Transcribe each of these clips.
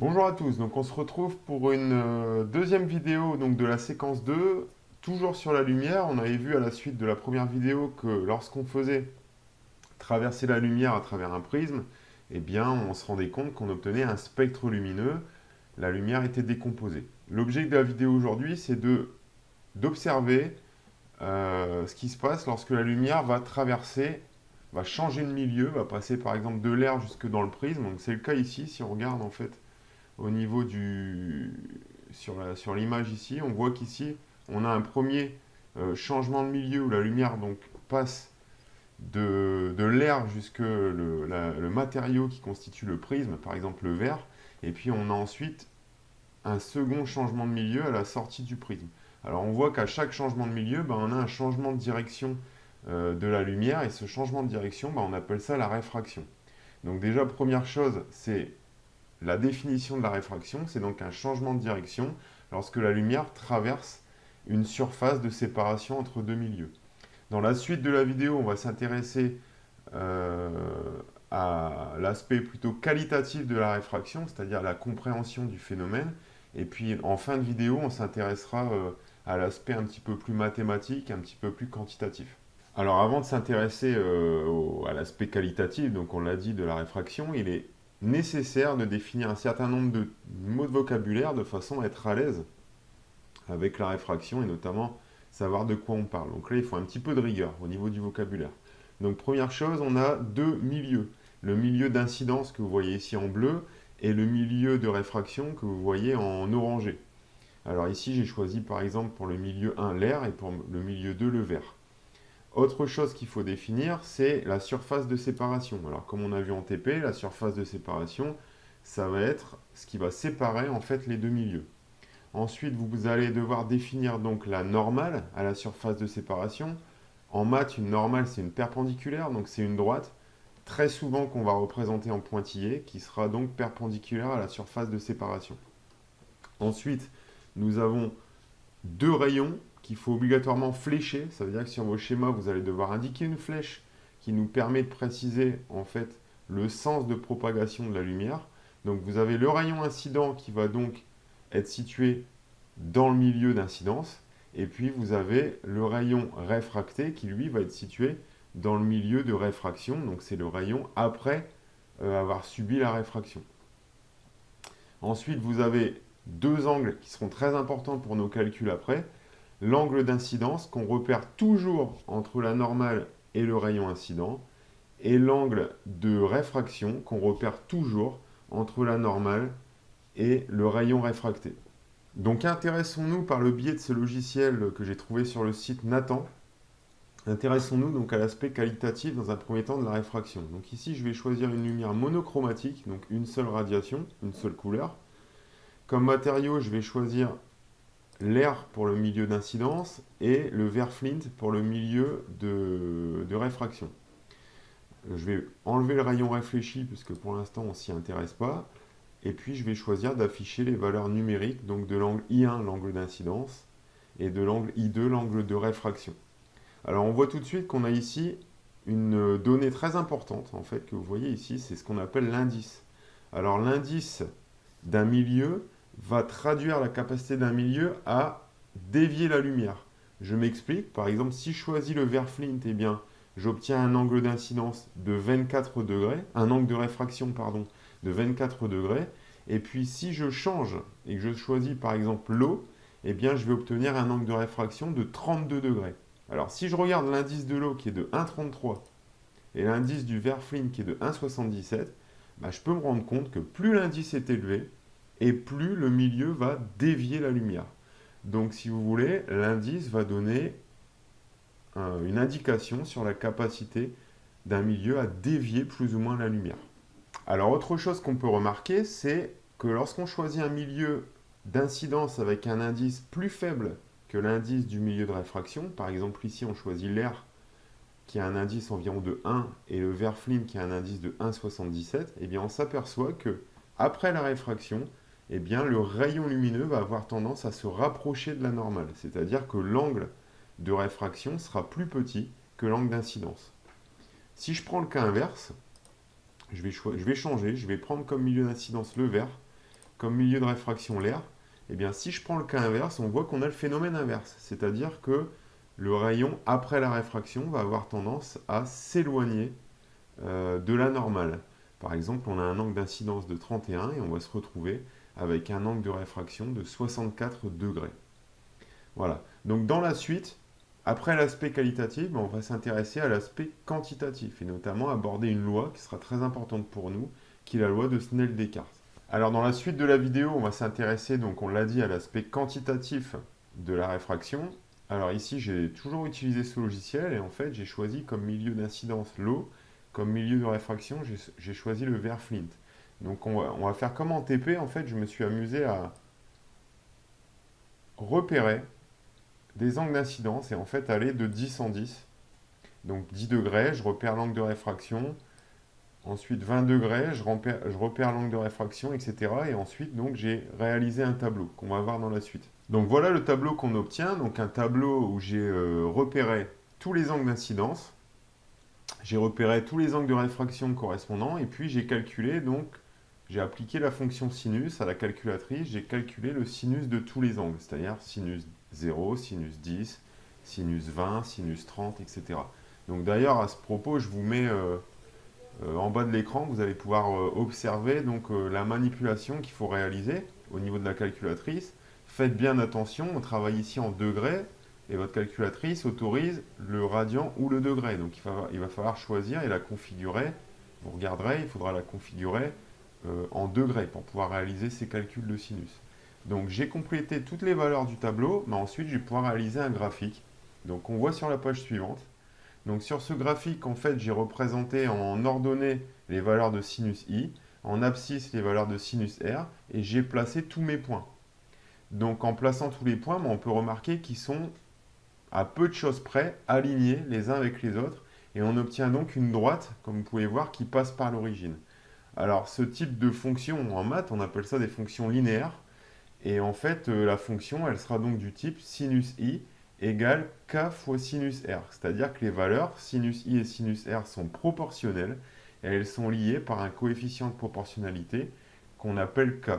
Bonjour à tous, donc on se retrouve pour une deuxième vidéo donc de la séquence 2, toujours sur la lumière. On avait vu à la suite de la première vidéo que lorsqu'on faisait traverser la lumière à travers un prisme, eh bien on se rendait compte qu'on obtenait un spectre lumineux, la lumière était décomposée. L'objet de la vidéo aujourd'hui, c'est d'observer ce qui se passe lorsque la lumière va traverser, va changer de milieu, va passer par exemple de l'air jusque dans le prisme. Donc c'est le cas ici, si on regarde en fait au niveau sur l'image ici, on voit qu'ici, on a un premier changement de milieu où la lumière donc passe de l'air jusque le matériau qui constitue le prisme, par exemple le verre, et puis on a ensuite un second changement de milieu à la sortie du prisme. Alors on voit qu'à chaque changement de milieu, on a un changement de direction de la lumière, et ce changement de direction, on appelle ça la réfraction. Donc déjà, première chose, c'est la définition de la réfraction, c'est donc un changement de direction lorsque la lumière traverse une surface de séparation entre deux milieux. Dans la suite de la vidéo, on va s'intéresser euh, à l'aspect plutôt qualitatif de la réfraction, c'est-à-dire la compréhension du phénomène. Et puis en fin de vidéo, on s'intéressera à l'aspect un petit peu plus mathématique, un petit peu plus quantitatif. Alors avant de s'intéresser à l'aspect qualitatif, donc on l'a dit, de la réfraction, il est nécessaire de définir un certain nombre de mots de vocabulaire de façon à être à l'aise avec la réfraction et notamment savoir de quoi on parle. Donc là, il faut un petit peu de rigueur au niveau du vocabulaire. Donc première chose, on a deux milieux. Le milieu d'incidence que vous voyez ici en bleu et le milieu de réfraction que vous voyez en orangé. Alors ici, j'ai choisi par exemple pour le milieu 1 l'air et pour le milieu 2 le vert. Autre chose qu'il faut définir, c'est la surface de séparation. Alors comme on a vu en TP, la surface de séparation, ça va être ce qui va séparer en fait les deux milieux. Ensuite, vous allez devoir définir donc la normale à la surface de séparation. En maths, une normale, c'est une perpendiculaire, donc c'est une droite, très souvent qu'on va représenter en pointillé, qui sera donc perpendiculaire à la surface de séparation. Ensuite, nous avons deux rayons qu'il faut obligatoirement flécher. Ça veut dire que sur vos schémas, vous allez devoir indiquer une flèche qui nous permet de préciser en fait le sens de propagation de la lumière. Donc vous avez le rayon incident qui va donc être situé dans le milieu d'incidence. Et puis vous avez le rayon réfracté qui lui va être situé dans le milieu de réfraction. Donc c'est le rayon après avoir subi la réfraction. Ensuite, vous avez deux angles qui seront très importants pour nos calculs après. L'angle d'incidence qu'on repère toujours entre la normale et le rayon incident, et l'angle de réfraction qu'on repère toujours entre la normale et le rayon réfracté. Donc intéressons-nous par le biais de ce logiciel que j'ai trouvé sur le site Nathan. Intéressons-nous donc à l'aspect qualitatif dans un premier temps de la réfraction. Donc ici je vais choisir une lumière monochromatique, donc une seule radiation, une seule couleur. Comme matériau, je vais choisir l'air pour le milieu d'incidence et le verre flint pour le milieu de réfraction. Je vais enlever le rayon réfléchi puisque pour l'instant on ne s'y intéresse pas. Et puis je vais choisir d'afficher les valeurs numériques, donc de l'angle I1, l'angle d'incidence, et de l'angle I2, l'angle de réfraction. Alors on voit tout de suite qu'on a ici une donnée très importante, en fait, que vous voyez ici, c'est ce qu'on appelle l'indice. Alors l'indice d'un milieu va traduire la capacité d'un milieu à dévier la lumière. Je m'explique, par exemple, si je choisis le verre flint, eh bien, j'obtiens un angle d'incidence de 24 degrés, un angle de réfraction, pardon, de 24 degrés. Et puis si je change et que je choisis par exemple l'eau, eh bien je vais obtenir un angle de réfraction de 32 degrés. Alors si je regarde l'indice de l'eau qui est de 1,33 et l'indice du verre flint qui est de 1,77, je peux me rendre compte que plus l'indice est élevé et plus le milieu va dévier la lumière. Donc si vous voulez, l'indice va donner une indication sur la capacité d'un milieu à dévier plus ou moins la lumière. Alors autre chose qu'on peut remarquer, c'est que lorsqu'on choisit un milieu d'incidence avec un indice plus faible que l'indice du milieu de réfraction, par exemple ici on choisit l'air qui a un indice environ de 1 et le verre flint qui a un indice de 1,77, eh bien on s'aperçoit que après la réfraction, eh bien le rayon lumineux va avoir tendance à se rapprocher de la normale, c'est-à-dire que l'angle de réfraction sera plus petit que l'angle d'incidence. Si je prends le cas inverse, je vais changer, je vais prendre comme milieu d'incidence le vert. comme milieu de réfraction l'air, eh bien si je prends le cas inverse, on voit qu'on a le phénomène inverse. C'est-à-dire que le rayon, après la réfraction, va avoir tendance à s'éloigner de la normale. Par exemple, on a un angle d'incidence de 31 et on va se retrouver avec un angle de réfraction de 64 degrés. Voilà. Donc dans la suite, après l'aspect qualitatif, on va s'intéresser à l'aspect quantitatif et notamment aborder une loi qui sera très importante pour nous, qui est la loi de Snell-Descartes. Alors dans la suite de la vidéo, on va s'intéresser, donc on l'a dit, à l'aspect quantitatif de la réfraction. Alors ici, j'ai toujours utilisé ce logiciel et en fait, j'ai choisi comme milieu d'incidence l'eau, comme milieu de réfraction, j'ai choisi le verre Flint. Donc on va faire comme en TP, en fait, je me suis amusé à repérer des angles d'incidence et en fait aller de 10 en 10. Donc 10 degrés, je repère l'angle de réfraction. Ensuite 20 degrés, je repère l'angle de réfraction, etc. Et ensuite, donc, j'ai réalisé un tableau qu'on va voir dans la suite. Donc voilà le tableau qu'on obtient. Donc un tableau où j'ai repéré tous les angles d'incidence. J'ai repéré tous les angles de réfraction correspondants. Et puis j'ai calculé, donc, j'ai appliqué la fonction sinus à la calculatrice. J'ai calculé le sinus de tous les angles. C'est-à-dire sinus 0, sinus 10, sinus 20, sinus 30, etc. Donc d'ailleurs, à ce propos, je vous mets en bas de l'écran, vous allez pouvoir observer donc, la manipulation qu'il faut réaliser au niveau de la calculatrice. Faites bien attention, on travaille ici en degrés et votre calculatrice autorise le radian ou le degré. Donc il va falloir choisir et la configurer. Vous regarderez, il faudra la configurer en degrés pour pouvoir réaliser ces calculs de sinus. Donc j'ai complété toutes les valeurs du tableau, mais ensuite je vais pouvoir réaliser un graphique. Donc on voit sur la page suivante. Donc sur ce graphique, en fait, j'ai représenté en ordonnée les valeurs de sinus i, en abscisse les valeurs de sinus r, et j'ai placé tous mes points. Donc en plaçant tous les points, on peut remarquer qu'ils sont à peu de choses près, alignés les uns avec les autres, et on obtient donc une droite, comme vous pouvez voir, qui passe par l'origine. Alors ce type de fonction en maths, on appelle ça des fonctions linéaires, et en fait, la fonction, elle sera donc du type sinus i égale k fois sinus r. C'est-à-dire que les valeurs sinus i et sinus r sont proportionnelles et elles sont liées par un coefficient de proportionnalité qu'on appelle k.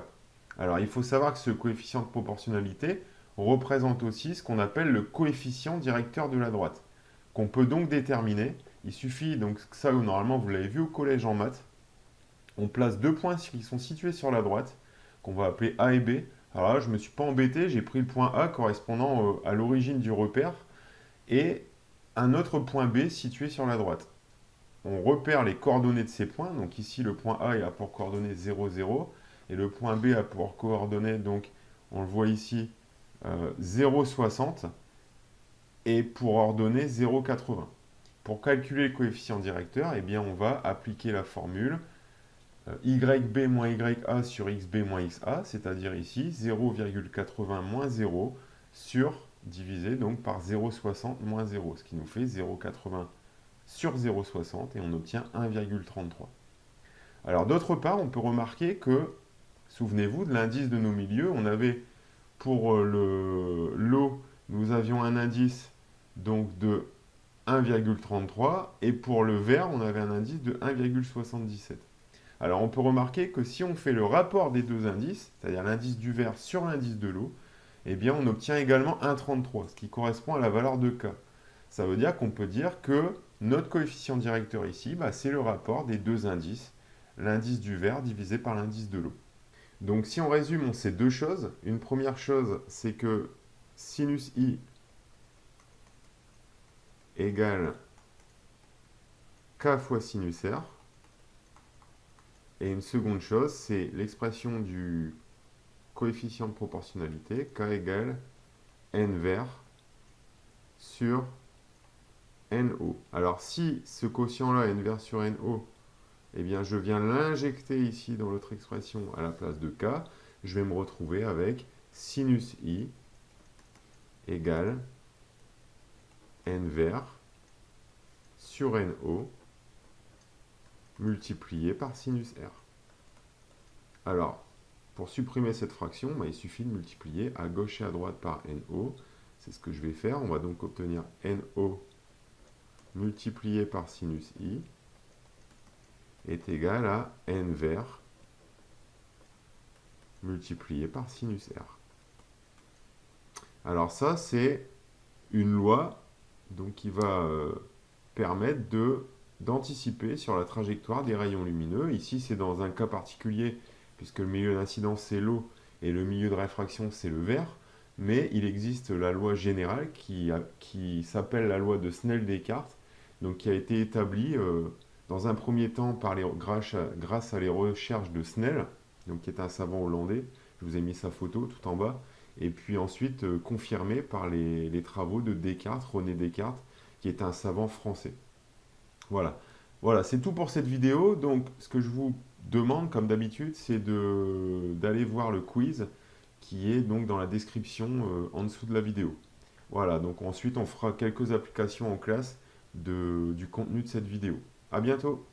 Alors, il faut savoir que ce coefficient de proportionnalité représente aussi ce qu'on appelle le coefficient directeur de la droite, qu'on peut donc déterminer. Il suffit, donc ça, normalement, vous l'avez vu au collège en maths, on place deux points qui sont situés sur la droite, qu'on va appeler A et B. Alors là, je ne me suis pas embêté, j'ai pris le point A correspondant à l'origine du repère et un autre point B situé sur la droite. On repère les coordonnées de ces points. Donc ici, le point A a pour coordonnée 0, 0 et le point B a pour coordonnée, donc on le voit ici, 0, 60 et pour ordonnée 0, 80. Pour calculer le coefficient directeur, eh bien, on va appliquer la formule YB moins YA sur XB moins XA, c'est-à-dire ici 0,80 moins 0 sur, divisé donc par 0,60 moins 0, ce qui nous fait 0,80 sur 0,60 et on obtient 1,33. Alors d'autre part, on peut remarquer que, souvenez-vous de l'indice de nos milieux, on avait pour l'eau, nous avions un indice donc de 1,33 et pour le verre, on avait un indice de 1,77. Alors on peut remarquer que si on fait le rapport des deux indices, c'est-à-dire l'indice du verre sur l'indice de l'eau, eh bien on obtient également 1,33, ce qui correspond à la valeur de K. Ça veut dire qu'on peut dire que notre coefficient directeur ici, c'est le rapport des deux indices, l'indice du verre divisé par l'indice de l'eau. Donc si on résume, on sait deux choses. Une première chose, c'est que sinus i égale K fois sinus r. Et une seconde chose, c'est l'expression du coefficient de proportionnalité, K égale N vert sur NO. Alors si ce quotient-là, N vert sur NO, eh bien je viens l'injecter ici dans l'autre expression à la place de K, je vais me retrouver avec sinus I égale N vert sur NO multiplié par sinus R. Alors, pour supprimer cette fraction, il suffit de multiplier à gauche et à droite par NO. C'est ce que je vais faire. On va donc obtenir NO multiplié par sinus I est égal à N vert multiplié par sinus R. Alors ça, c'est une loi donc, qui va permettre d'anticiper sur la trajectoire des rayons lumineux. Ici, c'est dans un cas particulier, puisque le milieu d'incidence, c'est l'eau, et le milieu de réfraction, c'est le verre. Mais il existe la loi générale qui s'appelle la loi de Snell-Descartes, donc qui a été établie dans un premier temps grâce à les recherches de Snell, donc qui est un savant hollandais. Je vous ai mis sa photo tout en bas. Et puis ensuite confirmée par les travaux de Descartes, René Descartes, qui est un savant français. Voilà, voilà, c'est tout pour cette vidéo. Donc, ce que je vous demande, comme d'habitude, c'est d'aller voir le quiz qui est donc dans la description en dessous de la vidéo. Voilà, donc ensuite, on fera quelques applications en classe du contenu de cette vidéo. À bientôt!